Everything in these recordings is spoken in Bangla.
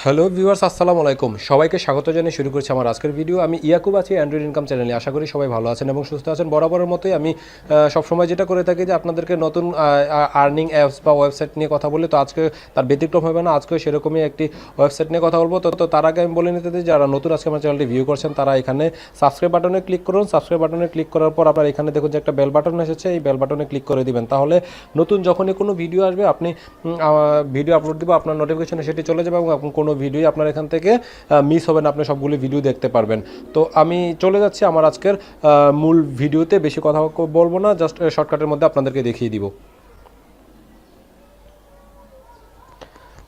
হ্যালো ভিউয়ার্স, আসসালামু আলাইকুম। সবাইকে স্বাগত জানিয়ে শুরু করছি আমার আজকের ভিডিও। আমি ইয়াকুব আছি অ্যান্ড্রয়েড ইনকাম চ্যানেলে। আশা করি সবাই ভালো আছেন এবং সুস্থ আছেন। বরাবরের মতোই আমি সবসময় যেটা করে থাকি যে আপনাদেরকে নতুন আর্নিং অ্যাপস বা ওয়েবসাইট নিয়ে কথা বলি। তো আজকে তার ব্যতিক্রম হবে না, আজকেও সেরকমই একটি ওয়েবসাইট নিয়ে কথা বলবো। তো তার আগে আমি বলে নিতে দিই, যারা নতুন আজকে আমার চ্যানেলটি ভিউ করছেন তারা এখানে সাবস্ক্রাইব বাটনে ক্লিক করুন। সাবস্ক্রাইব বাটনে ক্লিক করার পর আপনার এখানে দেখুন যে একটা বেল বাটন এসেছে, এই বেল বাটনে ক্লিক করে দিবেন। তাহলে নতুন যখনই কোনো ভিডিও আসবে, আপনি ভিডিও আপলোড দিব, আপনার নোটিফিকেশনে সেটি চলে যাবে এবং কোনো ভিডিও আপনার এখান থেকে মিস হবে না, আপনি সবগুলো ভিডিও দেখতে পারবেন। তো আমি চলে যাচ্ছি আমার আজকের মূল ভিডিওতে। বেশি কথা বলবো না, জাস্ট শর্টকাটের মধ্যে আপনাদেরকে দেখিয়ে দিব।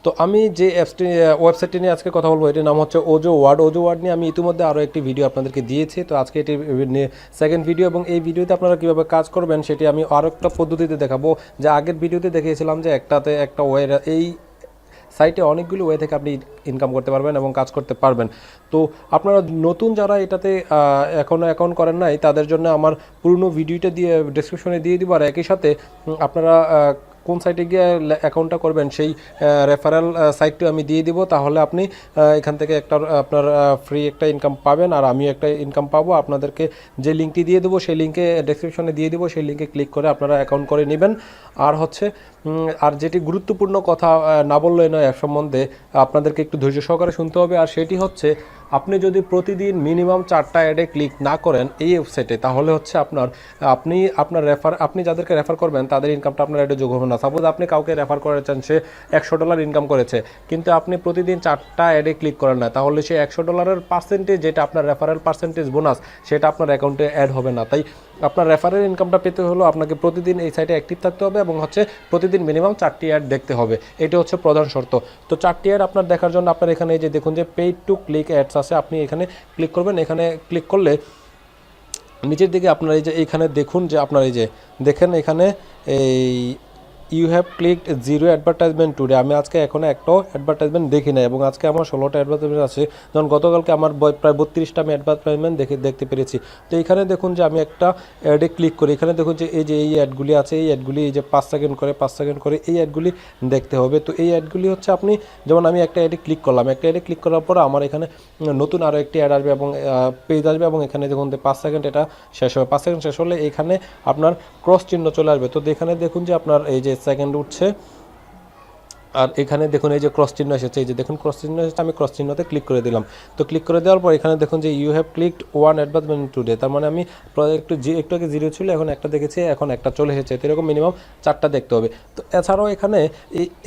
তো আমি যে অ্যাপসটি ওয়েবসাইটটি নিয়ে আজকে কথা বলবো, এটির নাম হচ্ছে ওজো ওয়ার্ড। ওজো ওয়ার্ড নিয়ে আমি ইতিমধ্যে আরও একটি ভিডিও আপনাদেরকে দিয়েছি। তো আজকে এটি সেকেন্ড ভিডিও, এবং এই ভিডিওতে আপনারা কীভাবে কাজ করবেন সেটি আমি আরও একটা পদ্ধতিতে দেখাবো। যে আগের ভিডিওতে দেখিয়েছিলাম যে একটাতে একটা এই সাইটে অনেকগুলো ওয়ে থেকে আপনি ইনকাম করতে পারবেন এবং কাজ করতে পারবেন। তো আপনারা নতুন যারা এটাতে এখনও অ্যাকাউন্ট করেন নাই, তাদের জন্য আমার পুরনো ভিডিওটা দিয়ে ডেসক্রিপশনে দিয়ে দিব। আর একই সাথে আপনারা কোন সাইটে গিয়ে অ্যাকাউন্টটা করবেন সেই রেফারেল সাইটটিও আমি দিয়ে দিব। তাহলে আপনি এখান থেকে একটা আপনার ফ্রি একটা ইনকাম পাবেন, আর আমিও একটা ইনকাম পাবো। আপনাদেরকে যে লিঙ্কটি দিয়ে দেবো সেই লিঙ্কে ডেসক্রিপশনে দিয়ে দিব, সেই লিঙ্কে ক্লিক করে আপনারা অ্যাকাউন্ট করে নেবেন। আর হচ্ছে আর যেটি গুরুত্বপূর্ণ কথা না বললেই নয়, অ্যাপ সম্বন্ধে আপনাদেরকে একটু ধৈর্য সহকারে শুনতে হবে। আর সেটি হচ্ছে, আপনি যদি প্রতিদিন মিনিমাম 4টা অ্যাডে ক্লিক না করেন এই ওয়েবসাইটে, তাহলে হচ্ছে আপনি যাদেরকে রেফার করবেন তাদের ইনকামটা আপনার অ্যাডে যোগ হবে না। সাপোজ আপনি কাউকে রেফার করেছেন, সে $100 ইনকাম করেছে, কিন্তু আপনি প্রতিদিন 4টা অ্যাডে ক্লিক করেন না, তাহলে সেই $100 পার্সেন্টেজ, যেটা আপনার রেফারেল পার্সেন্টেজ বোনাস, সেটা আপনার অ্যাকাউন্টে অ্যাড হবে না। তাই আপনার রেফারেল ইনকামটা পেতে হলেও আপনাকে প্রতিদিন এই সাইটে অ্যাক্টিভ থাকতে হবে এবং হচ্ছে প্রতিদিন মিনিমাম 4টি অ্যাড দেখতে হবে। এটা হচ্ছে প্রধান শর্ত। তো 4টি অ্যাড আপনার দেখার জন্য আপনার এখানে এই যে দেখুন যে পেইড টু ক্লিক অ্যাডস আছে, আপনি এখানে ক্লিক করবেন। এখানে ক্লিক করলে নিচের দিকে আপনার এই যে এইখানে দেখুন যে আপনার এই যে দেখেন এখানে এই you have clicked 0 advertisement today. আমি আজকে এখনও একটাও অ্যাডভার্টাইজমেন্ট দেখি না, এবং আজকে আমার 16টা অ্যাডভার্টাইজমেন্ট আছে, যখন গতকালকে আমার প্রায় 32টা আমি অ্যাডভার্টাইজমেন্ট দেখতে পেরেছি। তো এখানে দেখুন যে আমি একটা অ্যাডে ক্লিক করি, এখানে দেখুন যে এই যে এই অ্যাডগুলি আছে, এই অ্যাডগুলি এই যে 5 সেকেন্ড করে এই অ্যাডগুলি দেখতে হবে। তো এই অ্যাডগুলি হচ্ছে আপনি, যেমন আমি একটা অ্যাডে ক্লিক করলাম, একটা অ্যাডে ক্লিক করার পর আমার এখানে নতুন আরও একটি অ্যাড আসবে এবং পেজ আসবে, এবং এখানে দেখুন 5 সেকেন্ড এটা শেষ হবে। 5 সেকেন্ড শেষ হলে এখানে আপনার ক্রস চিহ্ন চলে আসবে। তো এখানে দেখুন যে আপনার এই যে সেকেন্ড উঠছে, আর এখানে দেখুন এই যে ক্রস চিহ্ন এসেছে, এই যে দেখুন ক্রস চিহ্ন এসেছে, আমি ক্রস চিহ্নতে ক্লিক করে দিলাম। তো ক্লিক করে দেওয়ার পর এখানে দেখুন যে you have clicked 1 advertisement today, তার মানে আমি একটু আগে 0 ছিল, এখন একটা দেখেছি, এখন একটা চলে এসেছে। তো এরকম মিনিমাম 4টা দেখতে হবে। তো এছাড়াও এখানে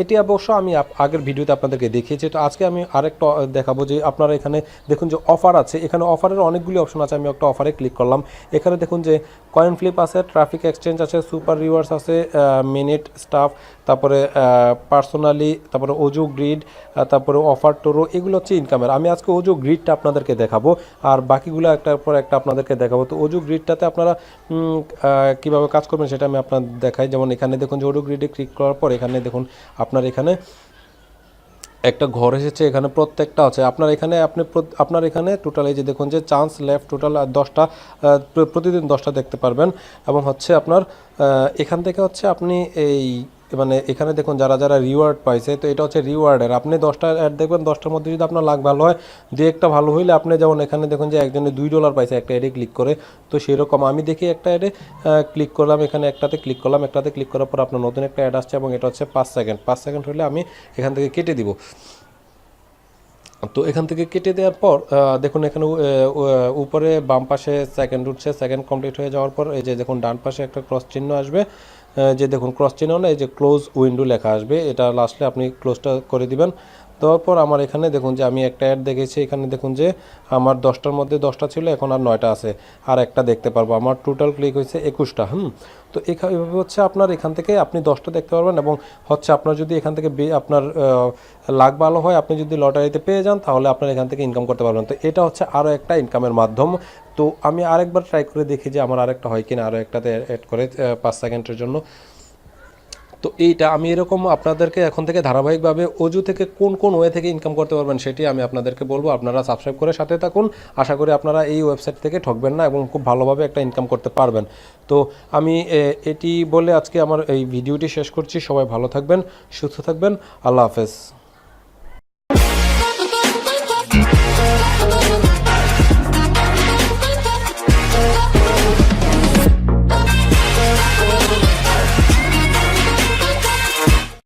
এটি অবশ্য আমি আগের ভিডিওতে আপনাদেরকে দেখিয়েছি। তো আজকে আমি আরেকটা দেখাবো যে আপনারা এখানে দেখুন যে অফার আছে, এখানে অফারের অনেকগুলি অপশন আছে। আমি একটা অফারে ক্লিক করলাম, এখানে দেখুন যে কয়েন ফ্লিপ আছে, ট্রাফিক এক্সচেঞ্জ আছে, সুপার রিওয়ার্ডস আছে, মিনিট স্টাফ, তারপরে পার্সোনালি, তারপরে ওজো গ্রিড, তারপরে অফার টোরো, এগুলো হচ্ছে ইনকামের। আমি আজকে ওজো গ্রিডটা আপনাদেরকে দেখাবো, আর বাকিগুলো একটার পর একটা আপনাদেরকে দেখাবো। তো ওজো গ্রিডটাতে আপনারা কীভাবে কাজ করবেন সেটা আমি আপনাদের দেখাই। যেমন এখানে দেখুন যে ওজো গ্রিডে ক্লিক করার পর এখানে দেখুন একটা ঘর এসেছে, এখানে প্রত্যেকটা আছে আপনার এখানে টোটাল এই যে দেখুন যে চান্স লেফট, টোটাল 10টা, প্রতিদিন 10টা দেখতে পারবেন। এবং হচ্ছে আপনার এখান থেকে হচ্ছে আপনি মানে এখানে দেখুন যারা যারা রিওয়ার্ড পাইছে, তো এটা হচ্ছে রিওয়ার্ডের। আপনি 10টা অ্যাড দেখবেন, 10টার মধ্যে যদি আপনার লাখ ভালো হয়, একটা ভালো হইলে আপনি, যেমন এখানে দেখুন যে একজনে $2 পাইছে একটা অ্যাডে ক্লিক করে। তো সেরকম আমি দেখি একটা অ্যাডে ক্লিক করলাম, এখানে একটাতে ক্লিক করলাম, একটাতে ক্লিক করার পর আপনার নতুন একটা অ্যাড আসছে, এবং এটা হচ্ছে 5 সেকেন্ড হলে আমি এখান থেকে কেটে দিব। তো এখান থেকে কেটে দেওয়ার পর দেখুন এখানে উপরে বাম পাশে সেকেন্ড উঠছে, সেকেন্ড কমপ্লিট হয়ে যাওয়ার পর এই যে দেখুন ডান পাশে একটা ক্রস চিহ্ন আসবে, যে দেখুন ক্রস চিহ্ন না, এই যে ক্লোজ উইন্ডো লেখা আসবে, এটা লাস্টে আপনি ক্লোজটা করে দিবেন। দেওয়ার পর আমার এখানে দেখুন যে আমি একটা অ্যাড দেখেছি, এখানে দেখুন যে আমার 10টার মধ্যে 10টা ছিল, এখন আর 9টা আছে, আর একটা দেখতে পারবো। আমার টোটাল ক্লিক হয়েছে 21টা। তো এভাবে হচ্ছে আপনার এখান থেকে আপনি 10টা দেখতে পারবেন, এবং হচ্ছে আপনার যদি এখান থেকে আপনার লাখ ভালো হয়, আপনি যদি লটারিতে পেয়ে যান, তাহলে আপনার এখান থেকে ইনকাম করতে পারবেন। তো এটা হচ্ছে আরও একটা ইনকামের মাধ্যম। তো আমি আরেকবার ট্রাই করে দেখি যে আমার আরেকটা হয় কিনা, আরও একটাতে অ্যাড করে 5 সেকেন্ডের জন্য। তো এইটা আমি এরকম আপনাদেরকে এখন থেকে ধারাবাহিকভাবে অজু থেকে কোন কোন ওয়ে থেকে ইনকাম করতে পারবেন সেটি আমি আপনাদেরকে বলবো। আপনারা সাবস্ক্রাইব করে সাথে থাকুন। আশা করি আপনারা এই ওয়েবসাইট থেকে ঠকবেন না এবং খুব ভালোভাবে একটা ইনকাম করতে পারবেন। তো আমি এটি বলে আজকে আমার এই ভিডিওটি শেষ করছি। সবাই ভালো থাকবেন, সুস্থ থাকবেন। আল্লাহ হাফেজ।